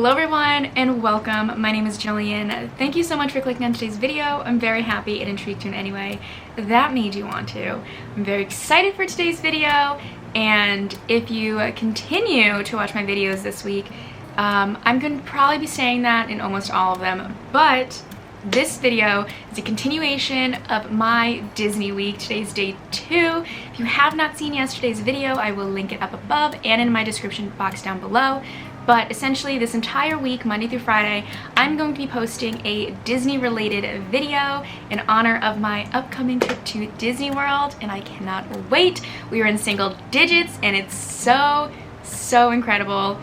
Hello everyone and welcome. My name is Jillian. Thank you so much for clicking on today's video. I'm very happy it intrigued you in any way that made you want to. I'm very excited for today's video, and if you continue to watch my videos this week, I'm going to probably be saying that in almost all of them, but this video is a continuation of my Disney week. Today's day 2. If you have not seen yesterday's video, I will link it up above and in my description box down below. But essentially this entire week, Monday through Friday, I'm going to be posting a Disney related video in honor of my upcoming trip to Disney World, and I cannot wait. We are in single digits and it's so incredible.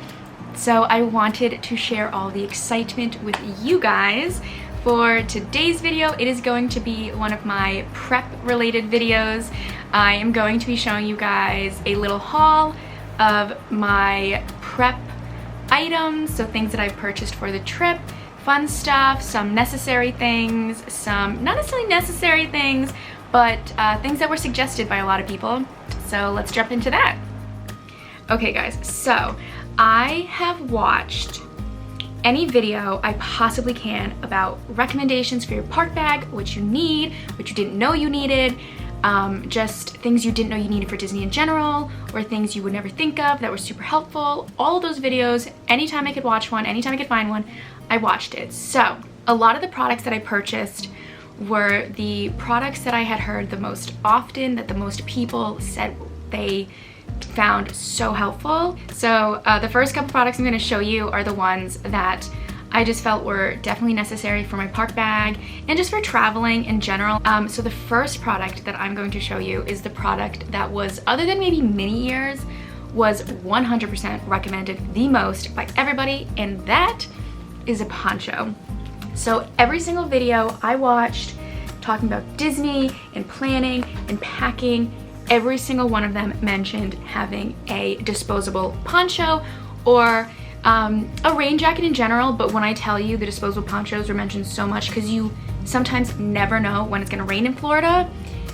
So I wanted to share all the excitement with you guys. For today's video, it is going to be one of my prep related videos. I am going to be showing you guys a little haul of my prep items, so things that I've purchased for the trip, fun stuff, some necessary things, some not necessarily necessary things, but things that were suggested by a lot of people. So let's jump into that. Okay guys, so I have watched any video I possibly can about recommendations for your park bag, what you need, what you didn't know you needed, just things you didn't know you needed for Disney in general, or things you would never think of that were super helpful. All of those videos, anytime I could watch one, anytime I could find one, I watched it. So a lot of the products that I purchased were the products that I had heard the most often, that the most people said they found so helpful. So the first couple products I'm going to show you are the ones that I just felt were definitely necessary for my park bag and just for traveling in general. So the first product that I'm going to show you is the product that was, other than maybe mini years, was 100% recommended the most by everybody, and that is a poncho. So every single video I watched talking about Disney and planning and packing, every single one of them mentioned having a disposable poncho or a rain jacket in general. But when I tell you the disposable ponchos were mentioned so much because you sometimes never know when it's gonna rain in Florida,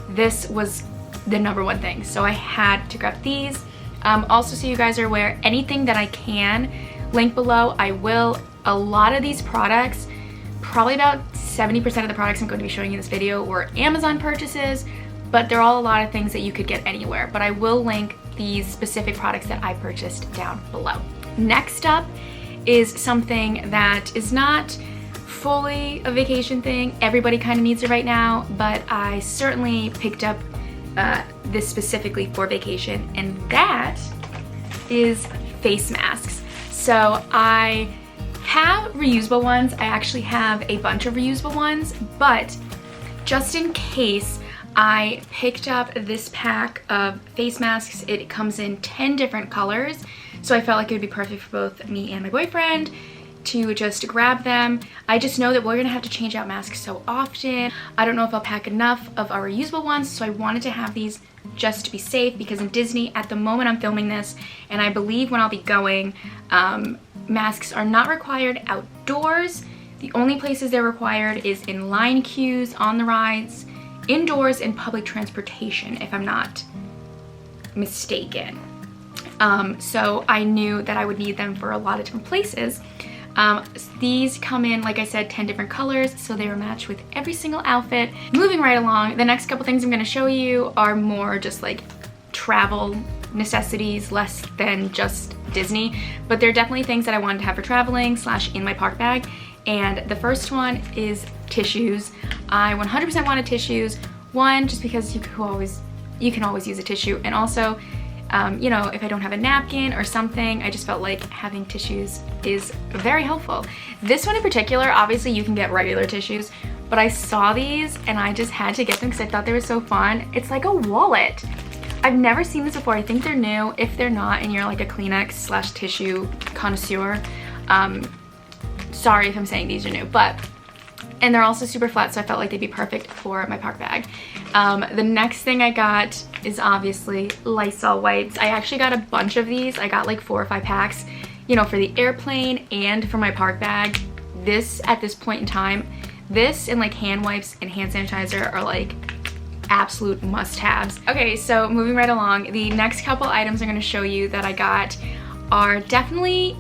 this was the #1 thing. So I had to grab these. Also, so you guys are aware, anything that I can link below, I will. A lot of these products, probably about 70% of the products I'm going to be showing you in this video were Amazon purchases, but they're all a lot of things that you could get anywhere. But I will link these specific products that I purchased down below. Next up is something that is not fully a vacation thing. Everybody kind of needs it right now, but I certainly picked up this specifically for vacation, and that is face masks. So I have reusable ones. I actually have a bunch of reusable ones, but just in case, I picked up this pack of face masks. It comes in 10 different colors, so I felt like it would be perfect for both me and my boyfriend to just grab them. I just know that we're gonna have to change out masks so often. I don't know if I'll pack enough of our reusable ones, so I wanted to have these just to be safe, because in Disney, at the moment I'm filming this, and I believe when I'll be going, masks are not required outdoors. The only places they're required is in line queues, on the rides, indoors, and public transportation, if I'm not mistaken. So I knew that I would need them for a lot of different places. These come in, like I said, 10 different colors, so they are matched with every single outfit. Moving right along, the next couple things I'm going to show you are more just like travel necessities, less than just Disney, but they're definitely things that I wanted to have for traveling / in my park bag. And the first one is tissues. I 100% wanted tissues. One, just because you can always use a tissue, and also, you know, if I don't have a napkin or something, I just felt like having tissues is very helpful. This one in particular, obviously you can get regular tissues, but I saw these and I just had to get them because I thought they were so fun. It's like a wallet. I've never seen this before. I think they're new. If they're not and you're like a Kleenex / tissue connoisseur, sorry if I'm saying these are new, and they're also super flat, so I felt like they'd be perfect for my park bag. The next thing I got is obviously Lysol wipes. I actually got a bunch of these. I got like 4 or 5 packs, you know, for the airplane and for my park bag. This, at this point in time, this and like hand wipes and hand sanitizer are like absolute must-haves. Okay, so moving right along, the next couple items I'm going to show you that I got are definitely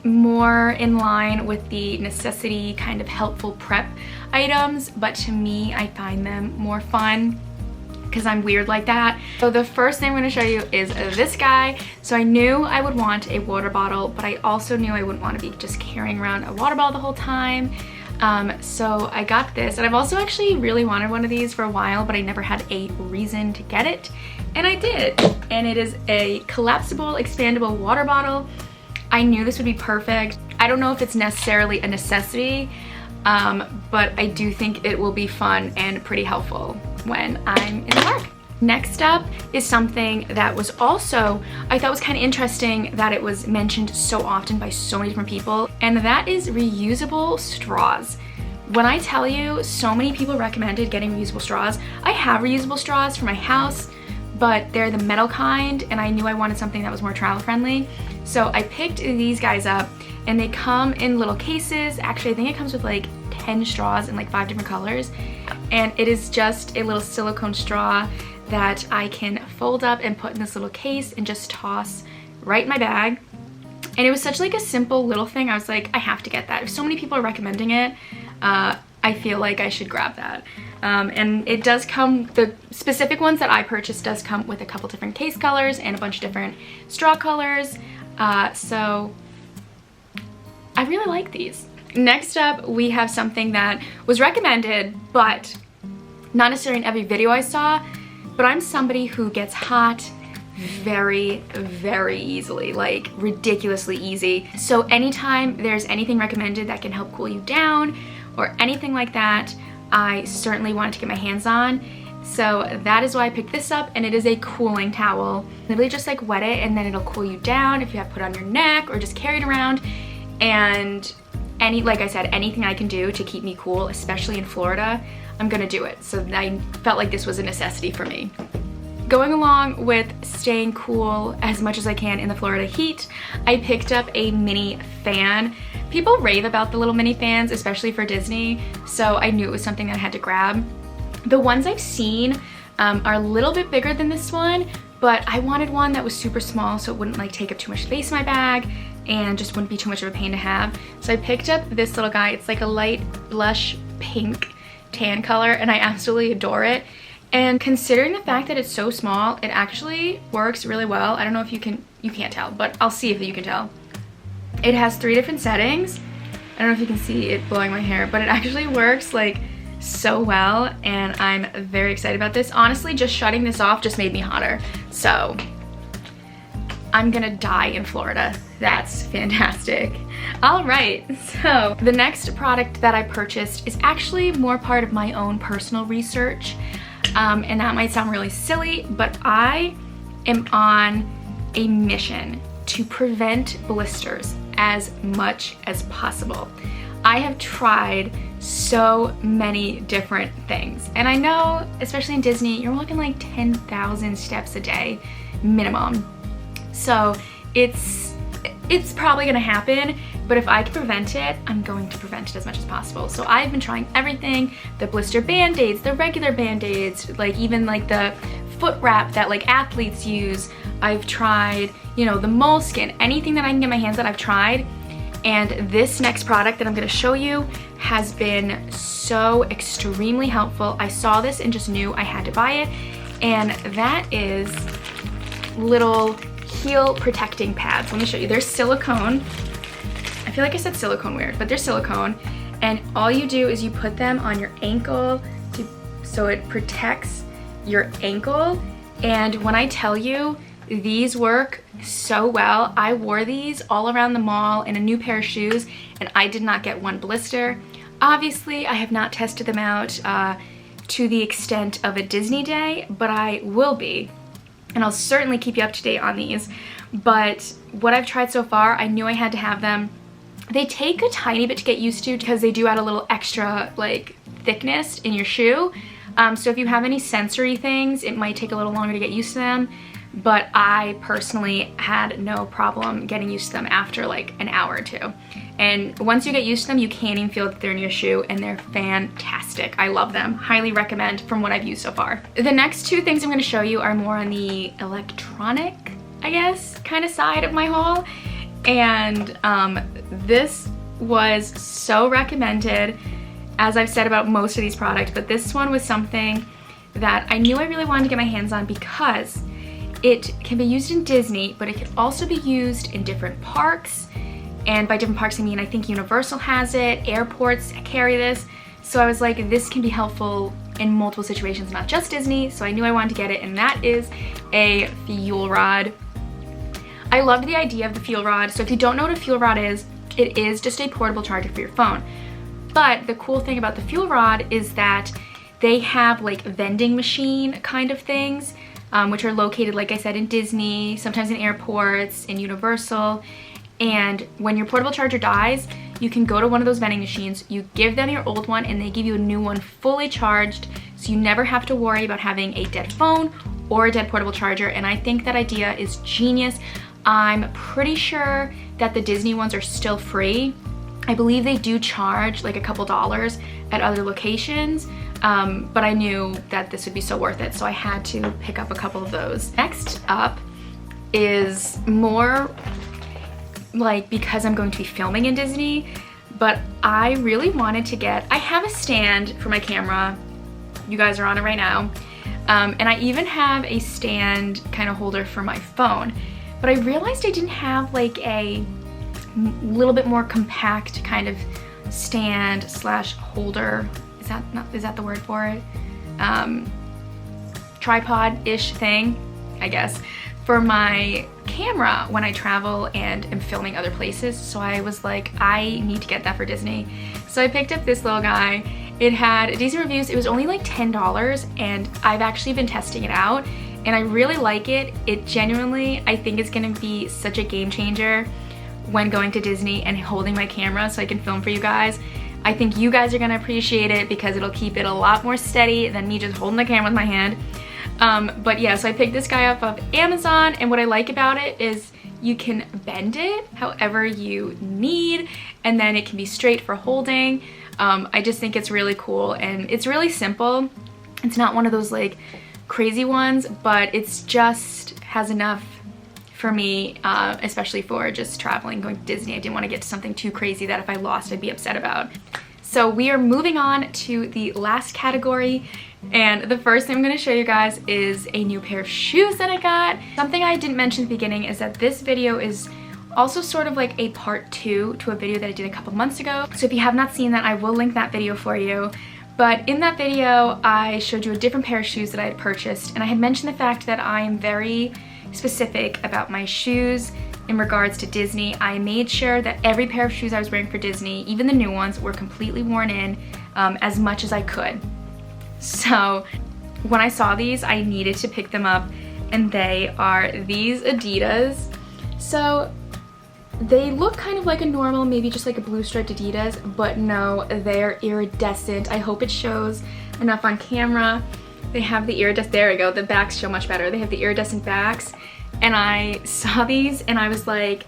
more in line with the necessity kind of helpful prep items, but to me, I find them more fun because I'm weird like that. So the first thing I'm gonna show you is this guy. So I knew I would want a water bottle, but I also knew I wouldn't want to be just carrying around a water bottle the whole time. So I got this, and I've also actually really wanted one of these for a while, but I never had a reason to get it, and I did. And it is a collapsible, expandable water bottle. I knew this would be perfect. I don't know if it's necessarily a necessity, but I do think it will be fun and pretty helpful when I'm in the park. Next up is something that was also, I thought was kind of interesting that it was mentioned so often by so many different people, and that is reusable straws. When I tell you so many people recommended getting reusable straws, I have reusable straws for my house, but they're the metal kind, and I knew I wanted something that was more travel friendly. So I picked these guys up, and they come in little cases. Actually, I think it comes with like 10 straws in like 5 different colors, and it is just a little silicone straw that I can fold up and put in this little case and just toss right in my bag. And it was such like a simple little thing. I was like, I have to get that. If so many people are recommending it, I feel like I should grab that. And it does come, the specific ones that I purchased does come with a couple different case colors and a bunch of different straw colors. So I really like these. Next up, we have something that was recommended, but not necessarily in every video I saw, but I'm somebody who gets hot very, very easily, like ridiculously easy. So anytime there's anything recommended that can help cool you down or anything like that, I certainly wanted to get my hands on. So that is why I picked this up, and it is a cooling towel. Literally just like wet it and then it'll cool you down if you have put on your neck or just carry it around. And like I said, anything I can do to keep me cool, especially in Florida, I'm gonna do it. So I felt like this was a necessity for me. Going along with staying cool as much as I can in the Florida heat, I picked up a mini fan. People rave about the little mini fans, especially for Disney, so I knew it was something that I had to grab. The ones I've seen are a little bit bigger than this one, but I wanted one that was super small so it wouldn't like take up too much space in my bag and just wouldn't be too much of a pain to have. So I picked up this little guy. It's like a light blush pink tan color, and I absolutely adore it. And considering the fact that it's so small, it actually works really well. I don't know if you can't tell, but I'll see if you can tell. It has 3 different settings. I don't know if you can see it blowing my hair, but it actually works like so well, and I'm very excited about this. Honestly, just shutting this off just made me hotter. So I'm gonna die in Florida. That's fantastic. All right, so the next product that I purchased is actually more part of my own personal research. And that might sound really silly, but I am on a mission to prevent blisters as much as possible. I have tried so many different things, and I know, especially in Disney, you're walking like 10,000 steps a day minimum. So it's probably gonna happen, but if I can prevent it, I'm going to prevent it as much as possible. So I've been trying everything, the blister band-aids, the regular band-aids, like even like the foot wrap that like athletes use. I've tried, you know, the moleskin, anything that I can get my hands on, I've tried. And this next product that I'm gonna show you has been so extremely helpful. I saw this and just knew I had to buy it. And that is little heel protecting pads. Let me show you. They're silicone. I feel like I said silicone weird, but they're silicone. And all you do is you put them on your ankle so it protects your ankle. And when I tell you, these work so well. I wore these all around the mall in a new pair of shoes, and I did not get one blister. Obviously, I have not tested them out to the extent of a Disney day, but I will be. And I'll certainly keep you up to date on these. But what I've tried so far, I knew I had to have them. They take a tiny bit to get used to because they do add a little extra like thickness in your shoe. So if you have any sensory things, it might take a little longer to get used to them. But I personally had no problem getting used to them after like an hour or two. And once you get used to them, you can't even feel that they're in your shoe, and they're fantastic. I love them. Highly recommend from what I've used so far. The next 2 things I'm gonna show you are more on the electronic, I guess, kind of side of my haul. And this was so recommended, as I've said about most of these products, but this one was something that I knew I really wanted to get my hands on because it can be used in Disney, but it can also be used in different parks. And by different parks, I mean, I think Universal has it, airports carry this. So I was like, this can be helpful in multiple situations, not just Disney. So I knew I wanted to get it, and that is a fuel rod. I loved the idea of the fuel rod. So if you don't know what a fuel rod is, it is just a portable charger for your phone. But the cool thing about the fuel rod is that they have like vending machine kind of things, which are located, like I said, in Disney, sometimes in airports, in Universal. And when your portable charger dies, you can go to one of those vending machines, you give them your old one, and they give you a new one fully charged, so you never have to worry about having a dead phone or a dead portable charger. And I think that idea is genius. I'm pretty sure that the Disney ones are still free. I believe they do charge like a couple dollars at other locations, but I knew that this would be so worth it, so I had to pick up a couple of those. Next up is more like, because I'm going to be filming in Disney, but I really wanted to get, I have a stand for my camera, you guys are on it right now, and I even have a stand kind of holder for my phone, but I realized I didn't have like a little bit more compact kind of stand slash holder. Is that the word for it? Tripod-ish thing, I guess, for my camera when I travel and am filming other places. So I was like, I need to get that for Disney. So I picked up this little guy. It had decent reviews. It was only like $10, and I've actually been testing it out, and I really like it. It genuinely, I think it's gonna be such a game changer when going to Disney and holding my camera so I can film for you guys. I think you guys are gonna appreciate it because it'll keep it a lot more steady than me just holding the camera with my hand. But yeah, so I picked this guy up off Amazon, and what I like about it is you can bend it however you need, and then it can be straight for holding. I just think it's really cool, and it's really simple. It's not one of those like crazy ones, but it's just has enough for me, especially for just traveling, going to Disney. I didn't want to get to something too crazy that if I lost, I'd be upset about. So we are moving on to the last category, and the first thing I'm going to show you guys is a new pair of shoes that I got. Something I didn't mention at the beginning is that this video is also sort of like a part 2 to a video that I did a couple months ago. So if you have not seen that, I will link that video for you. But in that video, I showed you a different pair of shoes that I had purchased, and I had mentioned the fact that I am very specific about my shoes in regards to Disney. I made sure that every pair of shoes I was wearing for Disney, even the new ones, were completely worn in as much as I could. So when I saw these, I needed to pick them up, and they are these Adidas. So they look kind of like a normal, maybe just like a blue striped Adidas, but no, they're iridescent. I hope it shows enough on camera. They have the iridescent, there we go, the backs show much better. They have the iridescent backs, and I saw these and I was like,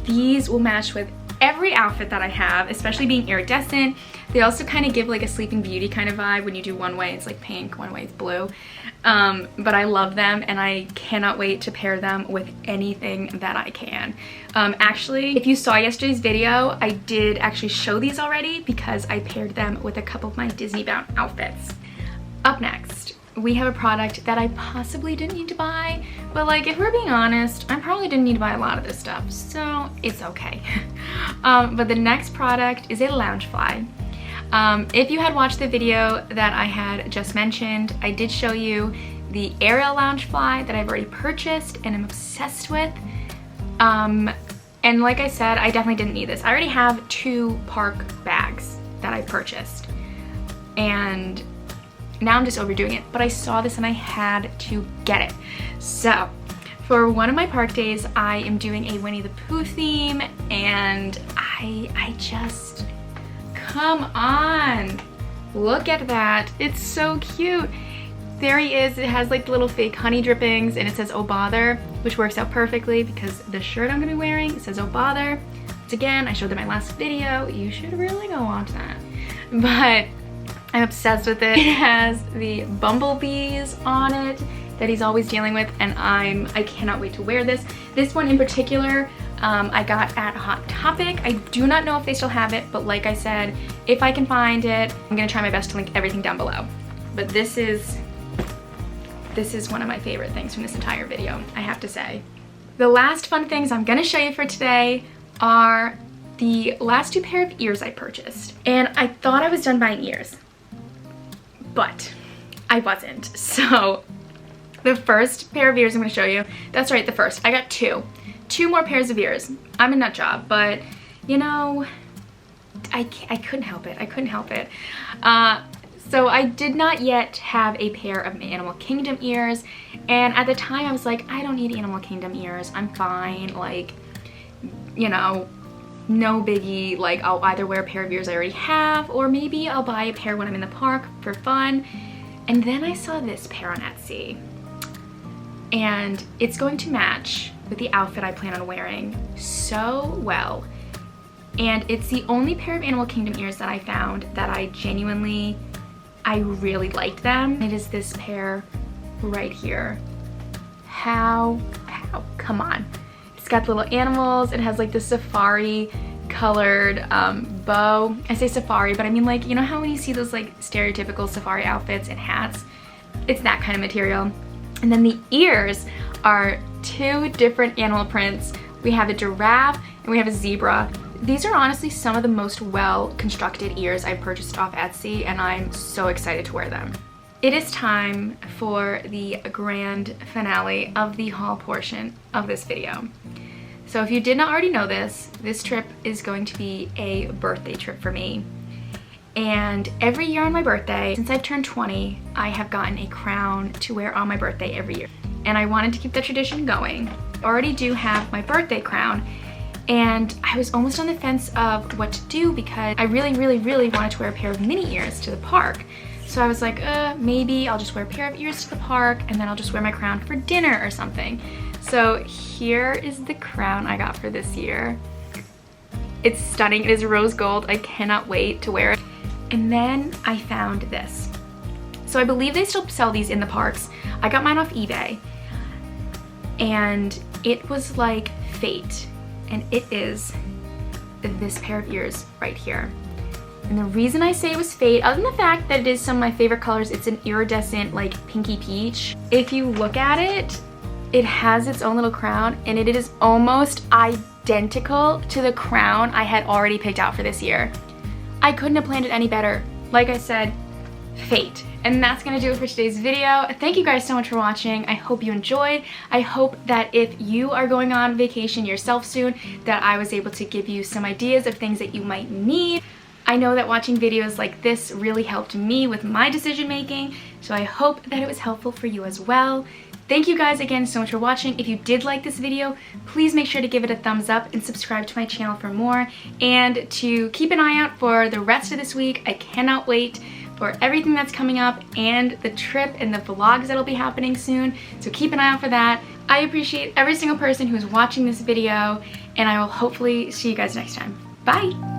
these will match with every outfit that I have, especially being iridescent. They also kind of give like a Sleeping Beauty kind of vibe. When you do one way it's like pink, one way it's blue. But I love them, and I cannot wait to pair them with anything that I can. Actually, if you saw yesterday's video, I did actually show these already because I paired them with a couple of my Disney bound outfits. Up next, we have a product that I possibly didn't need to buy, but like, if we're being honest, I probably didn't need to buy a lot of this stuff, so it's okay. But the next product is a Loungefly. If you had watched the video that I had just mentioned, I did show you the Ariel Loungefly that I've already purchased and am obsessed with. And like I said, I definitely didn't need this. I already have 2 park bags that I purchased, and now I'm just overdoing it, but I saw this and I had to get it. So for one of my park days, I am doing a Winnie the Pooh theme, and I just, come on, look at that. It's so cute. There he is. It has like little fake honey drippings, and it says "Oh Bother," which works out perfectly because the shirt I'm gonna be wearing, it says "Oh Bother." Once again, I showed them in my last video. You should really go watch that. But I'm obsessed with it. It has the bumblebees on it that he's always dealing with, and I cannot wait to wear this. This one in particular, I got at Hot Topic. I do not know if they still have it, but like I said, if I can find it, I'm gonna try my best to link everything down below. But this is one of my favorite things from this entire video, I have to say. The last fun things I'm gonna show you for today are the last 2 pair of ears I purchased. And I thought I was done buying ears, but I wasn't. So the first pair of ears I'm gonna show you, that's right, the first. I got 2 more pairs of ears. I'm a nut job, but you know, I couldn't help it. I couldn't help it. So I did not yet have a pair of Animal Kingdom ears, and at the time I was like, I don't need Animal Kingdom ears. I'm fine, like, you know, no biggie. Like, I'll either wear a pair of ears I already have, or maybe I'll buy a pair when I'm in the park for fun. And then I saw this pair on Etsy, and it's going to match with the outfit I plan on wearing so well. And it's the only pair of Animal Kingdom ears that I found that I really liked them. It is this pair right here. How, come on. It's got little animals. It has like this safari colored bow. I say safari, but I mean, like, you know how when you see those like stereotypical safari outfits and hats? It's that kind of material. And then the ears are 2 different animal prints. We have a giraffe and we have a zebra. These are honestly some of the most well-constructed ears I've purchased off Etsy, and I'm so excited to wear them. It is time for the grand finale of the haul portion of this video. So if you did not already know this trip is going to be a birthday trip for me. And every year on my birthday, since I've turned 20, I have gotten a crown to wear on my birthday every year. And I wanted to keep that tradition going. I already do have my birthday crown, and I was almost on the fence of what to do because I really wanted to wear a pair of mini ears to the park. So I was like, maybe I'll just wear a pair of ears to the park and then I'll just wear my crown for dinner or something. So here is the crown I got for this year. It's stunning. It is rose gold. I cannot wait to wear it. And then I found this. So I believe they still sell these in the parks. I got mine off eBay, and it was like fate. And it is this pair of ears right here. And the reason I say it was fate, other than the fact that it is some of my favorite colors, it's an iridescent like pinky peach. If you look at it, it has its own little crown, and it is almost identical to the crown I had already picked out for this year. I couldn't have planned it any better. Like I said, fate. And that's gonna do it for today's video. Thank you guys so much for watching. I hope you enjoyed. I hope that if you are going on vacation yourself soon, that I was able to give you some ideas of things that you might need. I know that watching videos like this really helped me with my decision making, so I hope that it was helpful for you as well. Thank you guys again so much for watching. If you did like this video, please make sure to give it a thumbs up and subscribe to my channel for more, and to keep an eye out for the rest of this week. I cannot wait for everything that's coming up and the trip and the vlogs that'll be happening soon, so keep an eye out for that. I appreciate every single person who's watching this video, and I will hopefully see you guys next time. Bye!